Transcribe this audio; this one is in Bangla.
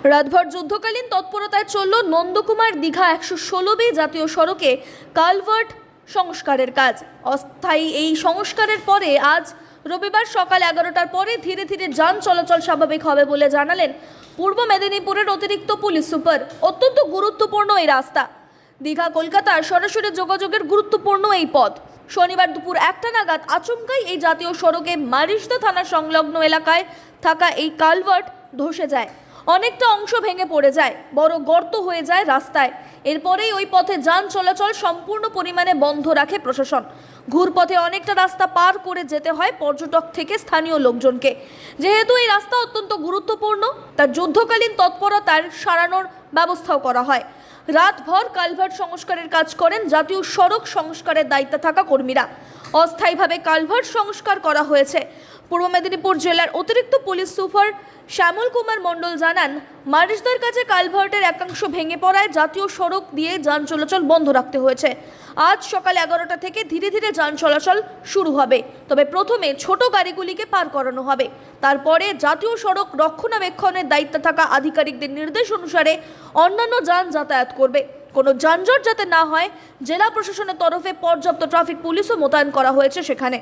রাতভর যুদ্ধকালীন তৎপরতায় চলল নন্দকুমার দীঘা 116B জাতীয় সড়কে কালভার্ট সংস্কারের কাজ। অস্থায়ী এই সংস্কারের পরে আজ রবিবার সকাল 11টার পরে ধীরে ধীরে যান চলাচল স্বাভাবিক হবে বলে জানালেন পূর্ব মেদিনীপুরের অতিরিক্ত পুলিশ সুপার। অত্যন্ত গুরুত্বপূর্ণ এই রাস্তা, দীঘা কলকাতা সরাসরি যোগাযোগের গুরুত্বপূর্ণ এই পথ। শনিবার দুপুর 1টা নাগাদ আচমকাই এই জাতীয় সড়কে মারিসদা থানা সংলগ্ন এলাকায় থাকা এই কালভার্ট ধসে যায়, অনেকটা অংশ ভেঙে পড়ে যায়, বড় গর্ত হয়ে যায় রাস্তায়। এরপরেই ওই পথে যান চলাচল সম্পূর্ণ পরিমাণে বন্ধ রাখে প্রশাসন। ঘুরপথে অনেকটা রাস্তা পার করে যেতে হয় পর্যটক থেকে স্থানীয় লোকজনকে। যেহেতু এই রাস্তা অত্যন্ত গুরুত্বপূর্ণ, তার যুদ্ধকালীন তৎপরতার সারানোর ব্যবস্থাও করা হয়। রাতভর কালভার্ট সংস্কারের কাজ করেন জাতীয় সড়ক সংস্কারের দায়িত্বে থাকা কর্মীরা। অস্থায়ীভাবে কালভার্ট সংস্কার করা হয়েছে। পূর্ব মেদিনীপুর জেলার অতিরিক্ত পুলিশ সুপার শ্যামল কুমার মণ্ডল জানান, মারিসদার কাছে কালভার্টের একাংশ ভেঙে পড়ায় জাতীয় সড়ক দিয়ে যান চলাচল বন্ধ রাখতে হয়েছে। আজ সকাল 11টা থেকে ধীরে ধীরে যান চলাচল শুরু হবে, তবে প্রথমে ছোট গাড়িগুলিকে পার করানো হবে। তারপরে জাতীয় সড়ক রক্ষণাবেক্ষণের দায়িত্বে থাকা আধিকারিকদের নির্দেশ অনুসারে অন্যান্য যান যাতায়াত করবে। কোনো যানজট যাতে না হয়, জেলা প্রশাসনের তরফে পর্যাপ্ত ট্রাফিক পুলিশও মোতায়েন করা হয়েছে সেখানে।